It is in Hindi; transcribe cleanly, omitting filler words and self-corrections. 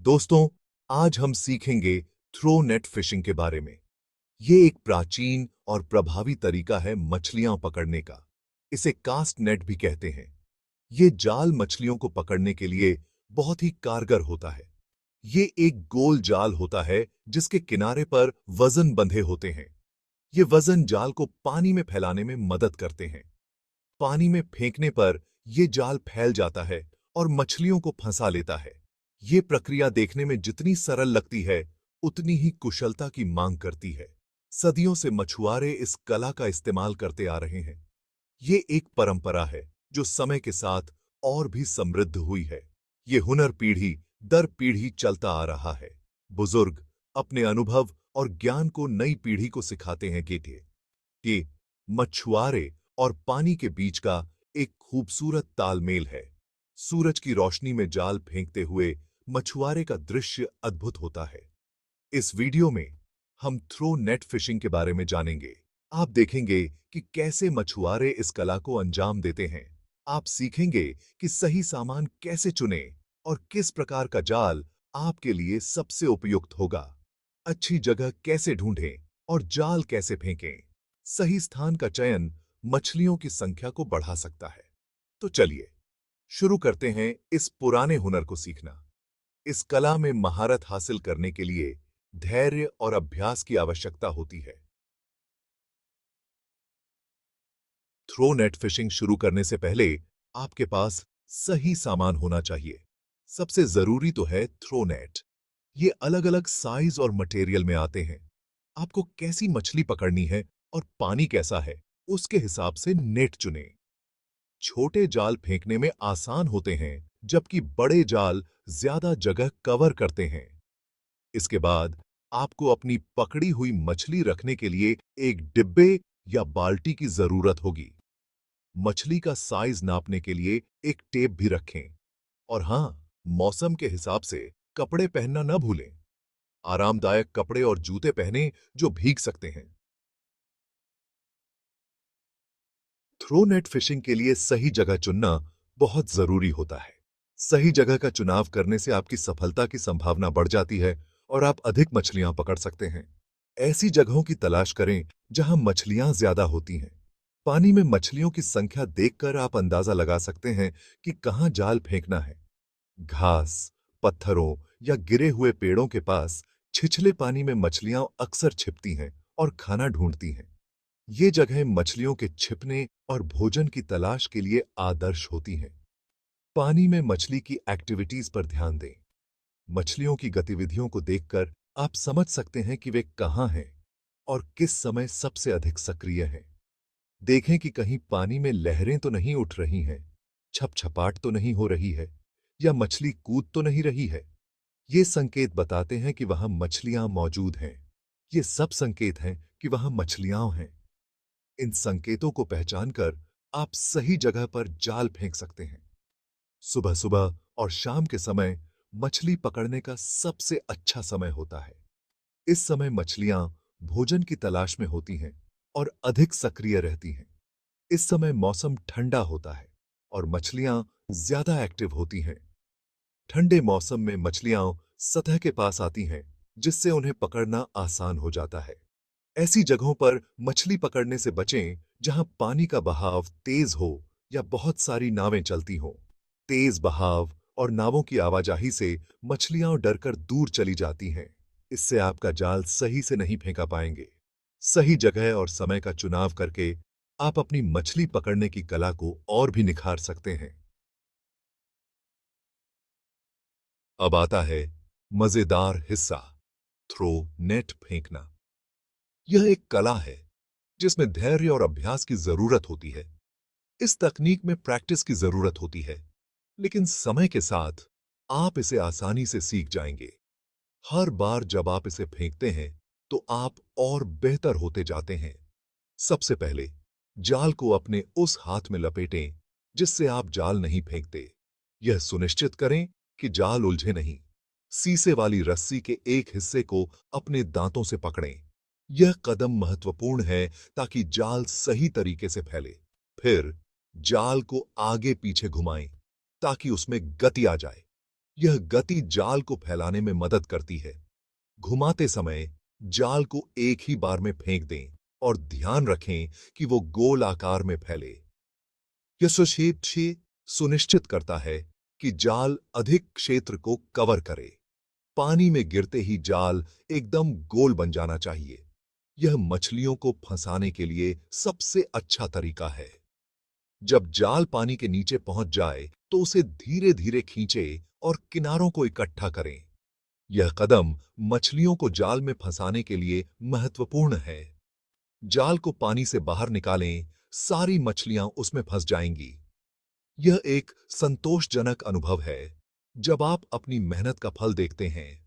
दोस्तों, आज हम सीखेंगे थ्रो नेट फिशिंग के बारे में। ये एक प्राचीन और प्रभावी तरीका है मछलियां पकड़ने का। इसे कास्ट नेट भी कहते हैं। ये जाल मछलियों को पकड़ने के लिए बहुत ही कारगर होता है। ये एक गोल जाल होता है जिसके किनारे पर वजन बंधे होते हैं। ये वजन जाल को पानी में फैलाने में मदद करते हैं। पानी में फेंकने पर यह जाल फैल जाता है और मछलियों को फंसा लेता है। ये प्रक्रिया देखने में जितनी सरल लगती है, उतनी ही कुशलता की मांग करती है। सदियों से मछुआरे इस कला का इस्तेमाल करते आ रहे हैं। ये एक परंपरा है जो समय के साथ और भी समृद्ध हुई है। ये हुनर पीढ़ी दर पीढ़ी चलता आ रहा है। बुजुर्ग अपने अनुभव और ज्ञान को नई पीढ़ी को सिखाते हैं कि मछुआरे और पानी के बीच का एक खूबसूरत तालमेल है। सूरज की रोशनी में जाल फेंकते हुए मछुआरे का दृश्य अद्भुत होता है। इस वीडियो में हम थ्रो नेट फिशिंग के बारे में जानेंगे। आप देखेंगे कि कैसे मछुआरे इस कला को अंजाम देते हैं। आप सीखेंगे कि सही सामान कैसे चुनें और किस प्रकार का जाल आपके लिए सबसे उपयुक्त होगा। अच्छी जगह कैसे ढूंढें और जाल कैसे फेंकें। सही स्थान का चयन मछलियों की संख्या को बढ़ा सकता है। तो चलिए शुरू करते हैं इस पुराने हुनर को सीखना। इस कला में महारत हासिल करने के लिए धैर्य और अभ्यास की आवश्यकता होती है। थ्रो नेट फिशिंग शुरू करने से पहले आपके पास सही सामान होना चाहिए। सबसे जरूरी तो है थ्रो नेट। ये अलग-अलग साइज और मटेरियल में आते हैं। आपको कैसी मछली पकड़नी है और पानी कैसा है, उसके हिसाब से नेट चुनें। छोटे जाल फेंकने में आसान होते हैं, जबकि बड़े जाल ज्यादा जगह कवर करते हैं। इसके बाद आपको अपनी पकड़ी हुई मछली रखने के लिए एक डिब्बे या बाल्टी की जरूरत होगी। मछली का साइज नापने के लिए एक टेप भी रखें। और हां, मौसम के हिसाब से कपड़े पहनना न भूलें। आरामदायक कपड़े और जूते पहनें जो भीग सकते हैं। थ्रो नेट फिशिंग के लिए सही जगह चुनना बहुत जरूरी होता है। सही जगह का चुनाव करने से आपकी सफलता की संभावना बढ़ जाती है और आप अधिक मछलियां पकड़ सकते हैं। ऐसी जगहों की तलाश करें जहां मछलियां ज्यादा होती हैं। पानी में मछलियों की संख्या देखकर आप अंदाजा लगा सकते हैं कि कहां जाल फेंकना है। घास, पत्थरों या गिरे हुए पेड़ों के पास छिछले पानी में मछलियां अक्सर छिपती हैं और खाना ढूंढती हैं। ये जगहें मछलियों के छिपने और भोजन की तलाश के लिए आदर्श होती हैं। पानी में मछली की एक्टिविटीज पर ध्यान दें। मछलियों की गतिविधियों को देखकर आप समझ सकते हैं कि वे कहां हैं और किस समय सबसे अधिक सक्रिय हैं। देखें कि कहीं पानी में लहरें तो नहीं उठ रही हैं, छपछपाट तो नहीं हो रही है या मछली कूद तो नहीं रही है। ये संकेत बताते हैं कि वहां मछलियां मौजूद हैं। ये सब संकेत हैं कि वहां मछलियां हैं। इन संकेतों को पहचानकर आप सही जगह पर जाल फेंक सकते हैं। सुबह सुबह और शाम के समय मछली पकड़ने का सबसे अच्छा समय होता है। इस समय मछलियां भोजन की तलाश में होती हैं और अधिक सक्रिय रहती हैं। इस समय मौसम ठंडा होता है और मछलियां ज्यादा एक्टिव होती हैं। ठंडे मौसम में मछलियां सतह के पास आती हैं, जिससे उन्हें पकड़ना आसान हो जाता है। ऐसी जगहों पर मछली पकड़ने से बचें जहां पानी का बहाव तेज हो या बहुत सारी नावें चलती हों। तेज बहाव और नावों की आवाजाही से मछलियां डरकर दूर चली जाती हैं। इससे आपका जाल सही से नहीं फेंका पाएंगे। सही जगह और समय का चुनाव करके आप अपनी मछली पकड़ने की कला को और भी निखार सकते हैं। अब आता है मजेदार हिस्सा, थ्रो नेट फेंकना। यह एक कला है जिसमें धैर्य और अभ्यास की जरूरत होती है। इस तकनीक में प्रैक्टिस की जरूरत होती है, लेकिन समय के साथ आप इसे आसानी से सीख जाएंगे। हर बार जब आप इसे फेंकते हैं, तो आप और बेहतर होते जाते हैं। सबसे पहले जाल को अपने उस हाथ में लपेटें जिससे आप जाल नहीं फेंकते। यह सुनिश्चित करें कि जाल उलझे नहीं। सीसे वाली रस्सी के एक हिस्से को अपने दांतों से पकड़ें। यह कदम महत्वपूर्ण है ताकि जाल सही तरीके से फैले। फिर जाल को आगे पीछे घुमाएं ताकि उसमें गति आ जाए। यह गति जाल को फैलाने में मदद करती है। घुमाते समय जाल को एक ही बार में फेंक दें और ध्यान रखें कि वो गोल आकार में फैले। यह सुनिश्चित करता है कि जाल अधिक क्षेत्र को कवर करे। पानी में गिरते ही जाल एकदम गोल बन जाना चाहिए। यह मछलियों को फंसाने के लिए सबसे अच्छा तरीका है। जब जाल पानी के नीचे पहुंच जाए तो उसे धीरे धीरे खींचे और किनारों को इकट्ठा करें। यह कदम मछलियों को जाल में फंसाने के लिए महत्वपूर्ण है। जाल को पानी से बाहर निकालें, सारी मछलियां उसमें फंस जाएंगी। यह एक संतोषजनक अनुभव है जब आप अपनी मेहनत का फल देखते हैं।